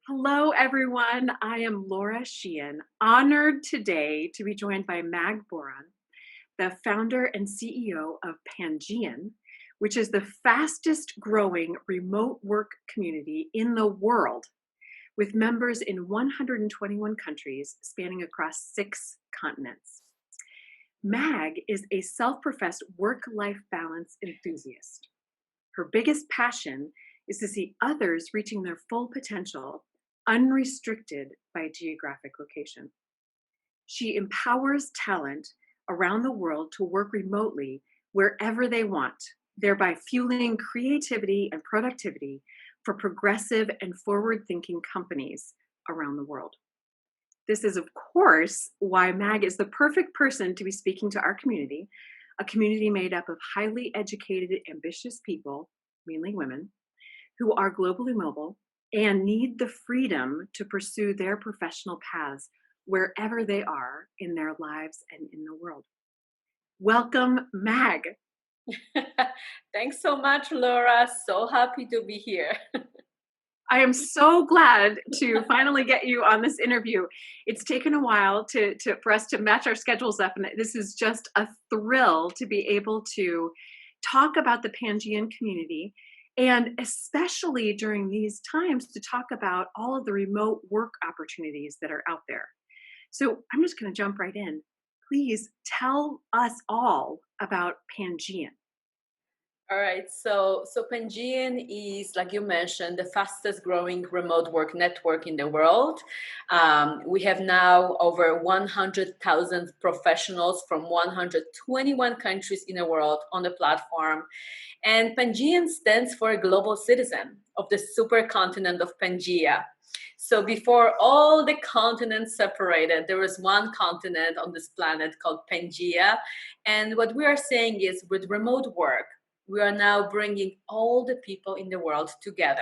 Hello, everyone. I am Laura Sheehan, honored today to be joined by Mag Boron, the founder and CEO of Pangian, which is the fastest growing remote work community in the world, with members in 121 countries spanning across 6 continents. Mag is a self professed work life balance enthusiast. Her biggest passion is to see others reaching their full potential, unrestricted by geographic location. She empowers talent around the world to work remotely wherever they want, thereby fueling creativity and productivity for progressive and forward thinking companies around the world. This is, of course, why Mag is the perfect person to be speaking to our community, a community made up of highly educated, ambitious people, mainly women, who are globally mobile and need the freedom to pursue their professional paths wherever they are in their lives and in the world. Welcome, Mag. Thanks so much, Laura. So happy to be here. I am so glad to finally get you on this interview. It's taken a while for us to match our schedules up, and this is just a thrill to be able to talk about the Pangian community, and especially during these times to talk about all of the remote work opportunities that are out there. So I'm just going to jump right in. Please tell us all about Pangian. All right, so Pangian is, like you mentioned, the fastest growing remote work network in the world. We have now over 100,000 professionals from 121 countries in the world on the platform. And Pangian stands for a global citizen of the supercontinent of Pangaea. So before all the continents separated, there was one continent on this planet called Pangaea. And what we are saying is, with remote work, we are now bringing all the people in the world together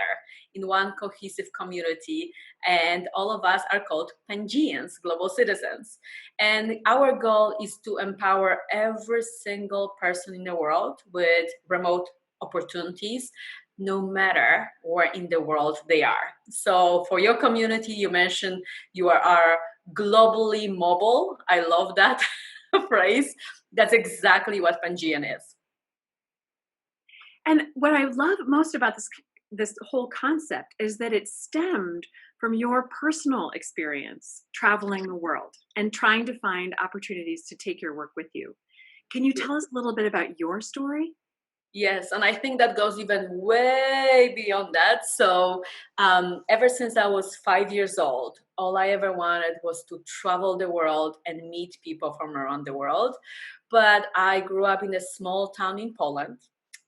in one cohesive community, and all of us are called Pangians, global citizens. And our goal is to empower every single person in the world with remote opportunities, no matter where in the world they are. So for your community, you mentioned you are globally mobile. I love that phrase. That's exactly what Pangian is. And what I love most about this whole concept is that it stemmed from your personal experience traveling the world and trying to find opportunities to take your work with you. Can you tell us a little bit about your story? Yes, and I think that goes even way beyond that. So, ever since I was 5 years old, all I ever wanted was to travel the world and meet people from around the world. But I grew up in a small town in Poland,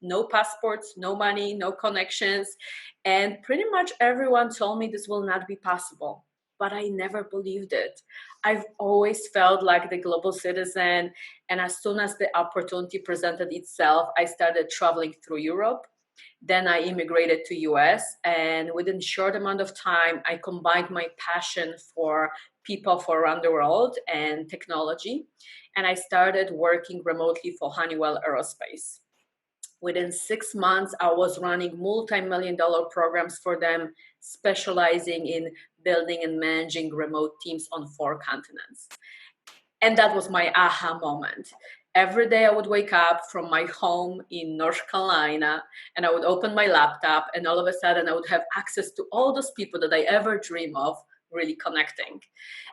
no passports, no money, no connections, and pretty much everyone told me this will not be possible. But I never believed it. I've always felt like the global citizen, and as soon as the opportunity presented itself, I started traveling through Europe. Then I immigrated to US, and within a short amount of time, I combined my passion for people for around the world and technology, and I started working remotely for Honeywell Aerospace. Within 6 months, I was running multi-million-dollar programs for them, specializing in building and managing remote teams on 4 continents. And that was my aha moment. Every day I would wake up from my home in North Carolina, and I would open my laptop, and all of a sudden I would have access to all those people that I ever dream of really connecting.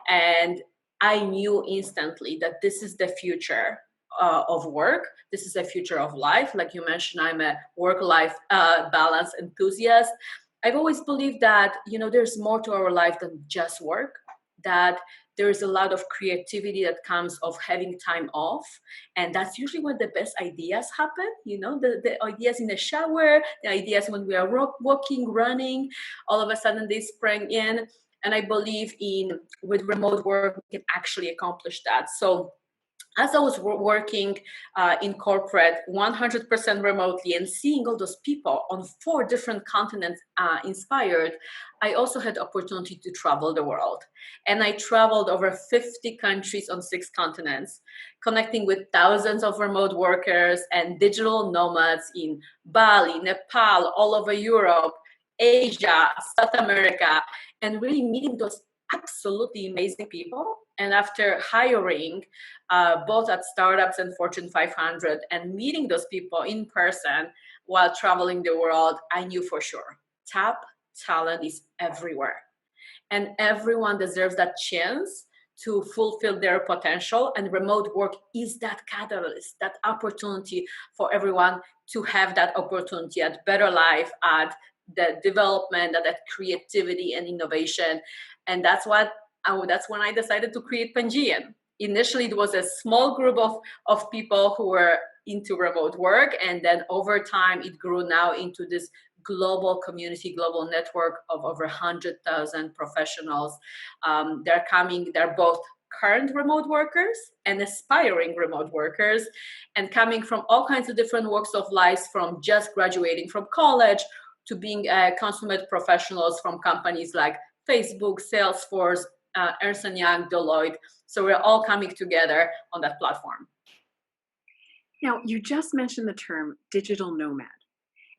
And I knew instantly that this is the future of work. This is a future of life. Like you mentioned, I'm a work-life balance enthusiast. I've always believed that, there's more to our life than just work, that there is a lot of creativity that comes of having time off. And that's usually when the best ideas happen, the ideas in the shower, the ideas when we are walking, running, all of a sudden they spring in. And I believe with remote work, we can actually accomplish that. So as I was working in corporate 100% remotely and seeing all those people on 4 different continents inspired, I also had opportunity to travel the world. And I traveled over 50 countries on 6 continents, connecting with thousands of remote workers and digital nomads in Bali, Nepal, all over Europe, Asia, South America. and really meeting those absolutely amazing people. And after hiring both at startups and Fortune 500 and meeting those people in person while traveling the world, I knew for sure top talent is everywhere. And everyone deserves that chance to fulfill their potential. And remote work is that catalyst, that opportunity for everyone to have that opportunity at better life, at the development, at that creativity and innovation. And that's when I decided to create Pangian. Initially, it was a small group of people who were into remote work. And then over time, it grew now into this global community, global network of over 100,000 professionals. They're both current remote workers and aspiring remote workers, and coming from all kinds of different walks of life, from just graduating from college to being consummate professionals from companies like Facebook, Salesforce, Ernst & Young, Deloitte. So we're all coming together on that platform. Now, you just mentioned the term digital nomad.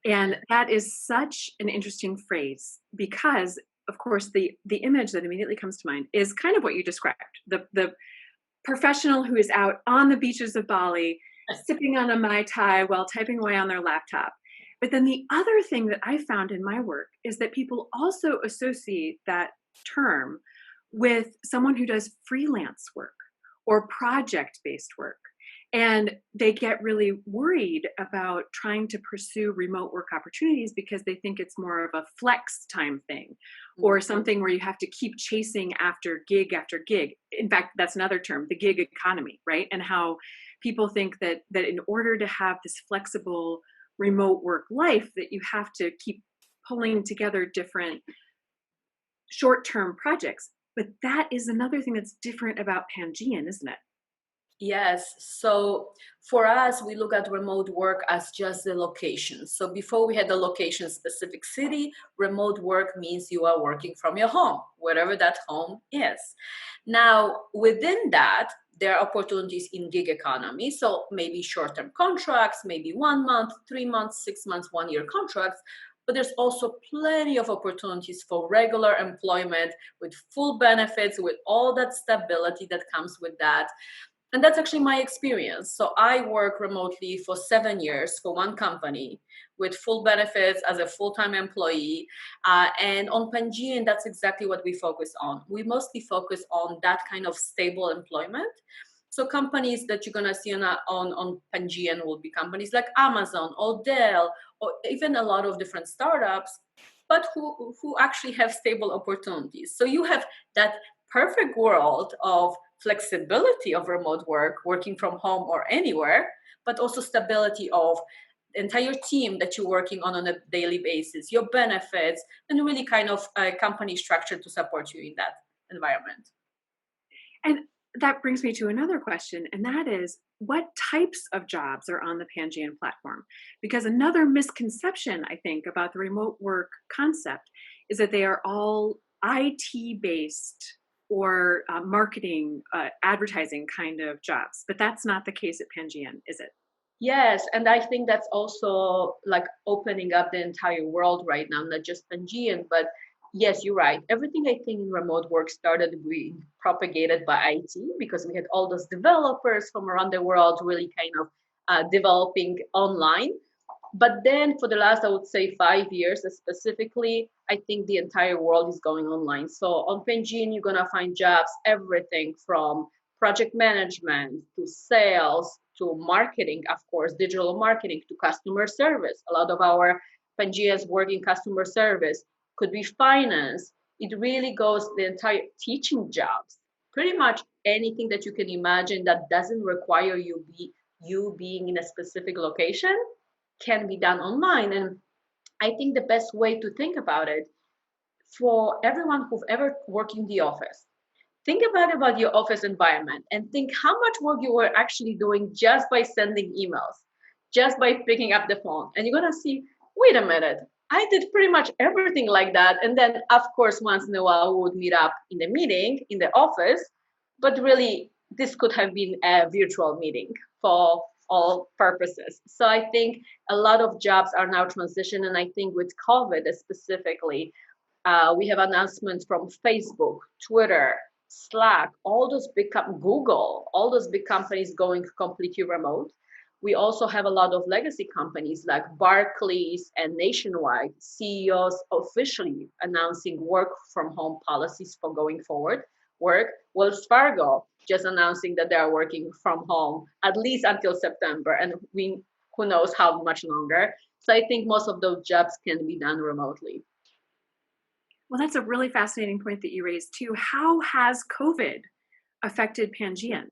And that is such an interesting phrase because, of course, the image that immediately comes to mind is kind of what you described. The professional who is out on the beaches of Bali, sipping on a Mai Tai while typing away on their laptop. But then the other thing that I found in my work is that people also associate that term with someone who does freelance work or project-based work. And they get really worried about trying to pursue remote work opportunities because they think it's more of a flex time thing or something where you have to keep chasing after gig after gig. In fact, that's another term, the gig economy, right? And how people think that in order to have this flexible remote work life, that you have to keep pulling together different short-term projects. But that is another thing that's different about Pangian, isn't it? Yes. So for us, we look at remote work as just the location. So before we had the location specific city, remote work means you are working from your home, wherever that home is. Now, within that, there are opportunities in gig economy. So maybe short-term contracts, maybe 1 month, 3 months, 6 months, 1 year contracts. But there's also plenty of opportunities for regular employment with full benefits, with all that stability that comes with that. And that's actually my experience. So I work remotely for 7 years for one company with full benefits as a full-time employee. And on Pangian, that's exactly what we focus on. We mostly focus on that kind of stable employment. So companies that you're going to see on Pangian will be companies like Amazon or Dell, or even a lot of different startups, but who actually have stable opportunities. So you have that perfect world of flexibility of remote work, working from home or anywhere, but also stability of the entire team that you're working on a daily basis, your benefits, and really kind of a company structure to support you in that environment. And that brings me to another question, and that is, what types of jobs are on the Pangian platform? Because another misconception, I think, about the remote work concept is that they are all IT-based or marketing, advertising kind of jobs. But that's not the case at Pangian, is it? Yes, and I think that's also like opening up the entire world right now, not just Pangian, but yes, you're right. Everything I think in remote work started being propagated by IT because we had all those developers from around the world really kind of developing online. But then for the last, I would say 5 years specifically, I think the entire world is going online. So on Pangian, you're gonna find jobs, everything from project management to sales to marketing, of course, digital marketing to customer service. A lot of our Pangians work in customer service, could be finance. It really goes the entire teaching jobs, pretty much anything that you can imagine that doesn't require you being in a specific location can be done online. And I think the best way to think about it for everyone who've ever worked in the office, think about your office environment and think how much work you were actually doing just by sending emails, just by picking up the phone. And you're gonna see, wait a minute, I did pretty much everything like that. And then of course, once in a while we would meet up in the meeting in the office, but really this could have been a virtual meeting for all purposes. So I think a lot of jobs are now transitioning, and I think with COVID specifically, We have announcements from Facebook, Twitter, Slack, all those Google, all those big companies going completely remote. We also have a lot of legacy companies like Barclays and Nationwide, CEOs officially announcing work from home policies for going forward. Wells Fargo just announcing that they are working from home at least until September, and who knows how much longer. So I think most of those jobs can be done remotely. Well, that's a really fascinating point that you raised too. How has COVID affected Pangian?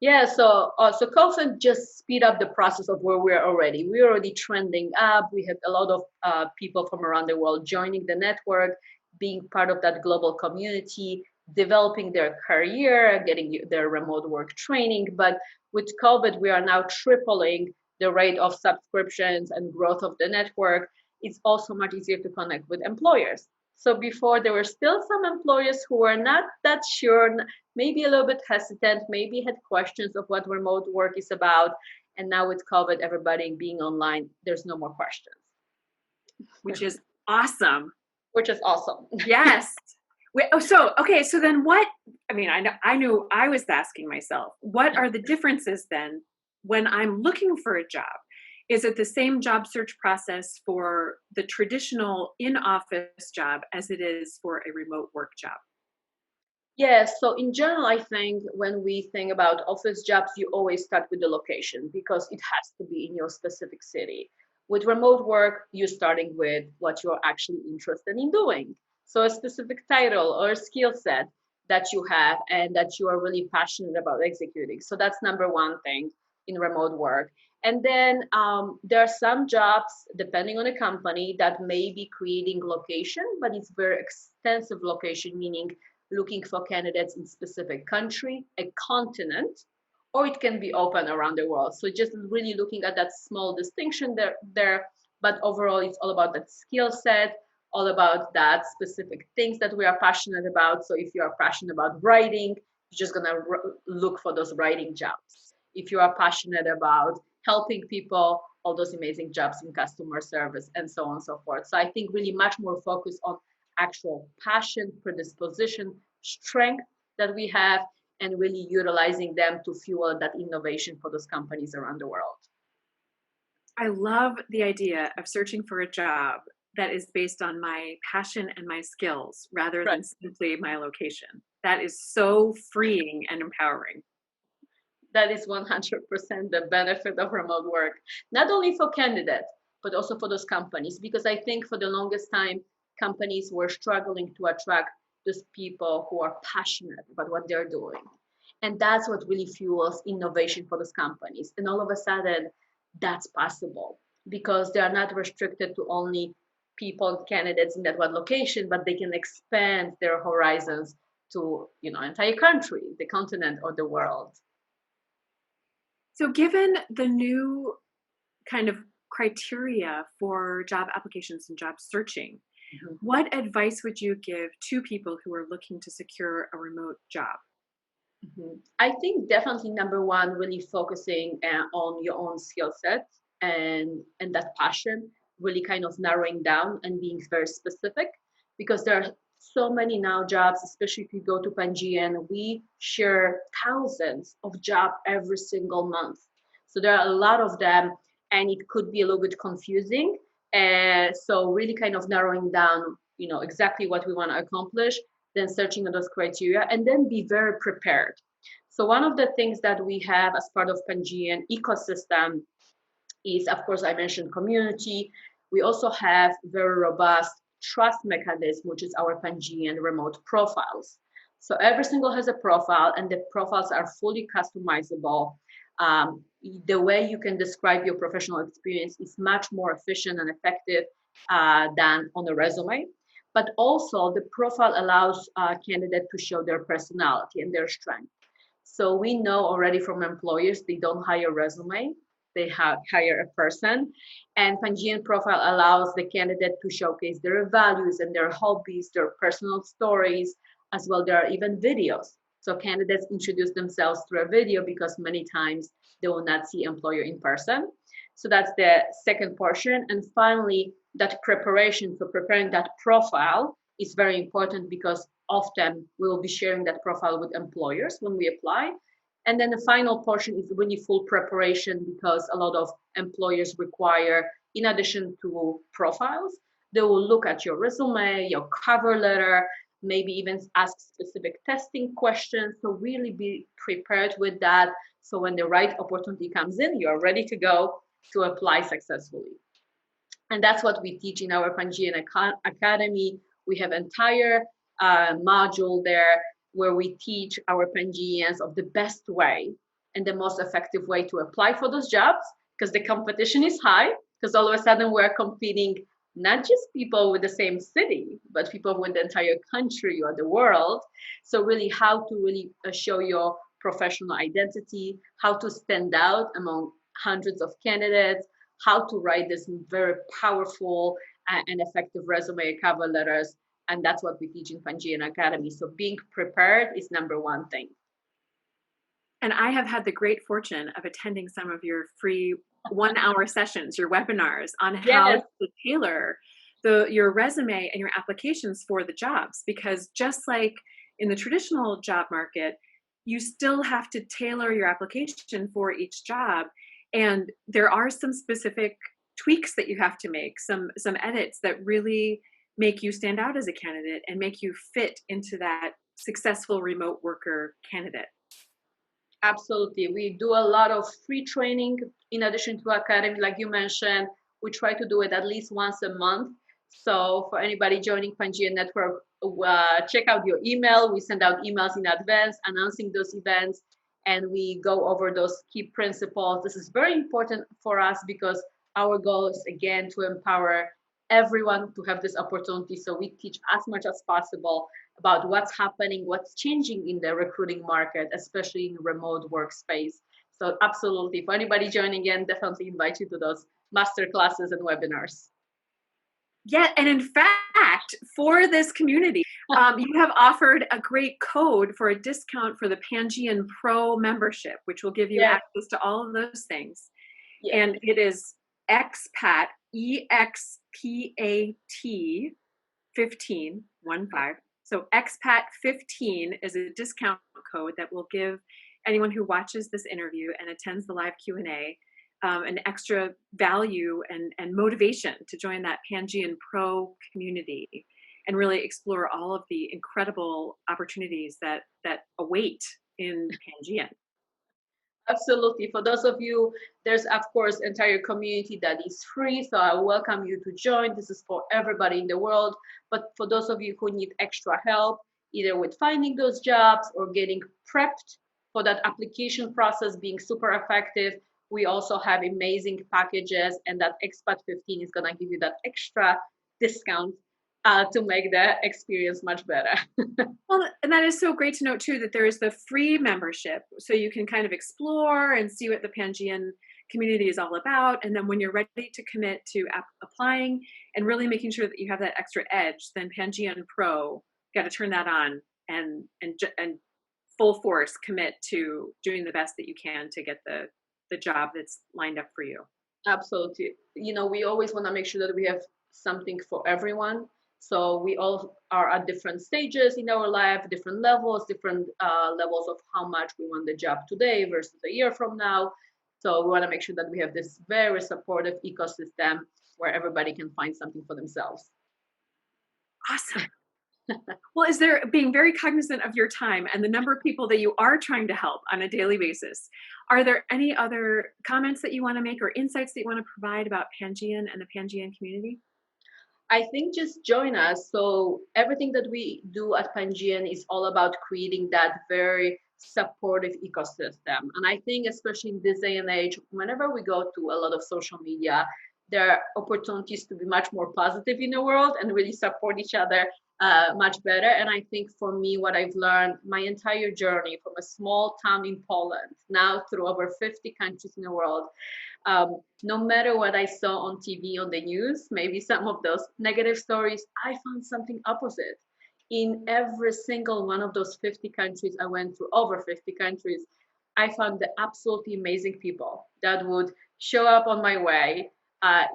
Yeah, so COVID just speed up the process of where we're already. We're already trending up. We had a lot of people from around the world joining the network, being part of that global community, developing their career, getting their remote work training. But with COVID, we are now tripling the rate of subscriptions and growth of the network. It's also much easier to connect with employers. So before, there were still some employers who were not that sure, maybe a little bit hesitant, maybe had questions of what remote work is about. And now with COVID, everybody being online, there's no more questions. Which is awesome. Which is awesome. Yes. So then what, I mean, I knew I was asking myself, what are the differences then when I'm looking for a job? Is it the same job search process for the traditional in-office job as it is for a remote work job? Yes, so in general, I think when we think about office jobs, you always start with the location because it has to be in your specific city. With remote work, you're starting with what you're actually interested in doing. So a specific title or a skill set that you have and that you are really passionate about executing. So that's number one thing in remote work. And then there are some jobs, depending on the company, that may be creating location, but it's very extensive location, meaning looking for candidates in specific country, a continent, or it can be open around the world. So just really looking at that small distinction there, but overall it's all about that skill set, all about that specific things that we are passionate about. So if you are passionate about writing, you're just gonna look for those writing jobs. If you are passionate about helping people, all those amazing jobs in customer service and so on and so forth. So I think really much more focus on actual passion, predisposition, strength that we have, and really utilizing them to fuel that innovation for those companies around the world. I love the idea of searching for a job that is based on my passion and my skills rather than simply my location. That is so freeing and empowering. That is 100% the benefit of remote work, not only for candidates, but also for those companies. Because I think for the longest time, companies were struggling to attract those people who are passionate about what they're doing. And that's what really fuels innovation for those companies. And all of a sudden, that's possible because they are not restricted to only people, candidates in that one location, but they can expand their horizons to, entire country, the continent, or the world. So given the new kind of criteria for job applications and job searching, what advice would you give to people who are looking to secure a remote job? I think definitely number one, really focusing on your own skill set and that passion, really kind of narrowing down and being very specific, because there are so many now jobs, especially if you go to Pangian, we share thousands of jobs every single month. So there are a lot of them, and it could be a little bit confusing. So really kind of narrowing down, exactly what we want to accomplish, then searching on those criteria, and then be very prepared. So one of the things that we have as part of Pangian ecosystem is, of course, I mentioned community. We also have very robust trust mechanism, which is our Pangian remote profiles. So every single has a profile, and the profiles are fully customizable. The way you can describe your professional experience is much more efficient and effective than on a resume. But also the profile allows candidate to show their personality and their strength. So we know already from employers, they don't hire resume, they hire a person. And Pangian profile allows the candidate to showcase their values and their hobbies, their personal stories, as well. There are even videos. So candidates introduce themselves through a video because many times they will not see employer in person. So that's the second portion. And finally, that preparation, for preparing that profile is very important, because often we will be sharing that profile with employers when we apply. And then the final portion is really full preparation, because a lot of employers require, in addition to profiles, they will look at your resume, your cover letter, maybe even ask specific testing questions. So really be prepared with that. So when the right opportunity comes in, you're ready to go to apply successfully. And that's what we teach in our Pangian Academy. We have entire module there where we teach our Pangians of the best way and the most effective way to apply for those jobs, because the competition is high, because all of a sudden we're competing not just people with the same city, but people with the entire country or the world. So really how to really show your professional identity, how to stand out among hundreds of candidates, how to write this very powerful and effective resume cover letters. And that's what we teach in Pangian Academy. So being prepared is number one thing. And I have had the great fortune of attending some of your free 1-hour sessions, your webinars on how Yes. to tailor your resume and your applications for the jobs. Because just like in the traditional job market, you still have to tailor your application for each job. And there are some specific tweaks that you have to make, some edits that really make you stand out as a candidate and make you fit into that successful remote worker candidate. Absolutely. We do a lot of free training in addition to academy, like you mentioned. We try to do it at least once a month. So for anybody joining Pangian Network, check out your email. We send out emails in advance announcing those events, and we go over those key principles. This is very important for us because our goal is, again, to empower everyone to have this opportunity. So we teach as much as possible about what's happening, what's changing in the recruiting market, especially in remote workspace. So absolutely, for anybody joining in, definitely invite you to those master classes and webinars. Yeah, and in fact, for this community, you have offered a great code for a discount for the Pangian Pro membership, which will give you access to all of those things. Yes. And it is expat, EXPAT 15, 15. So expat 15 is a discount code that will give anyone who watches this interview and attends the live Q&A an extra value and motivation to join that Pangian Pro community and really explore all of the incredible opportunities that await in Pangian. Absolutely. For those of you, there's of course entire community that is free. So I welcome you to join. This is for everybody in the world. But for those of you who need extra help, either with finding those jobs or getting prepped for that application process being super effective, we also have amazing packages, and that Expat 15 is going to give you that extra discount to make the experience much better. Well, and that is so great to note too, that there is the free membership, so you can kind of explore and see what the Pangian community is all about. And then when you're ready to commit to applying and really making sure that you have that extra edge, then Pangian Pro, you got to turn that on and full force commit to doing the best that you can to get the job that's lined up for you. Absolutely. You know, we always want to make sure that we have something for everyone. So we all are at different stages in our life, different levels of how much we want the job today versus a year from now. So we want to make sure that we have this very supportive ecosystem where everybody can find something for themselves. Awesome. Well, is there, being very cognizant of your time and the number of people that you are trying to help on a daily basis, are there any other comments that you want to make or insights that you want to provide about Pangian and the Pangian community? I think just join us. So everything that we do at Pangian is all about creating that very supportive ecosystem. And I think especially in this day and age, whenever we go to a lot of social media, there are opportunities to be much more positive in the world and really support each other much better. And I think for me, what I've learned my entire journey from a small town in Poland, now through over 50 countries in the world, no matter what I saw on TV, on the news, maybe some of those negative stories, I found something opposite. In every single one of those 50 countries I went through, over 50 countries, I found the absolutely amazing people that would show up on my way,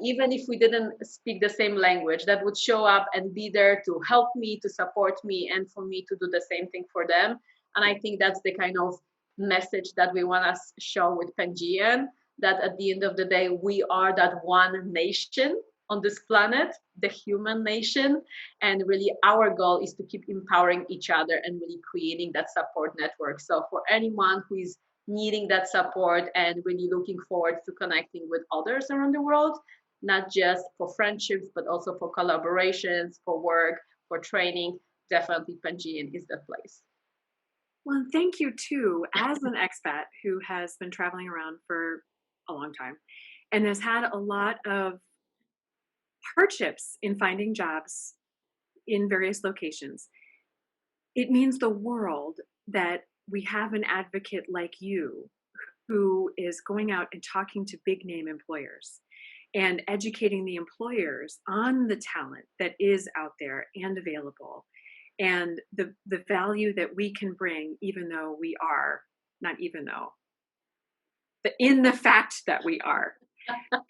even if we didn't speak the same language, that would show up and be there to help me, to support me, and for me to do the same thing for them. And I think that's the kind of message that we want to show with Pangian, that at the end of the day, we are that one nation on this planet, the human nation. And really, our goal is to keep empowering each other and really creating that support network. So, for anyone who is needing that support and really looking forward to connecting with others around the world, not just for friendships, but also for collaborations, for work, for training, definitely Pangian is the place. Well, thank you too, as an expat who has been traveling around for a long time and has had a lot of hardships in finding jobs in various locations. It means the world that we have an advocate like you who is going out and talking to big name employers and educating the employers on the talent that is out there and available, and the value that we can bring, even though we are not even though but in the fact that we are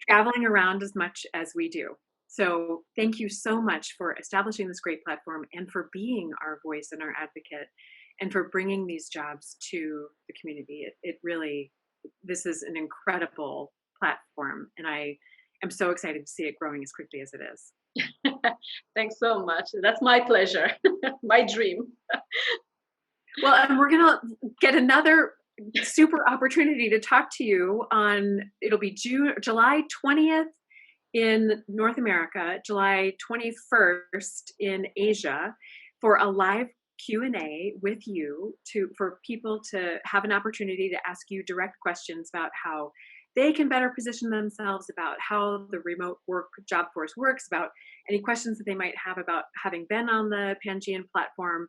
traveling around as much as we do. So thank you so much for establishing this great platform and for being our voice and our advocate and for bringing these jobs to the community. It really, this is an incredible platform, and I am so excited to see it growing as quickly as it is. Thanks so much. That's my pleasure, my dream. Well, and we're going to get another super opportunity to talk to you on, it'll be July 20th in North America, July 21st in Asia, for a live Q&A with you for people to have an opportunity to ask you direct questions about how they can better position themselves, about how the remote work job force works, about any questions that they might have about having been on the Pangian platform.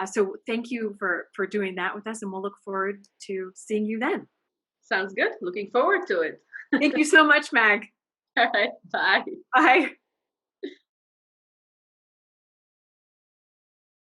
So thank you for doing that with us, and we'll look forward to seeing you then. Sounds good. Looking forward to it. Thank you so much, Mag. All right. Bye. Bye.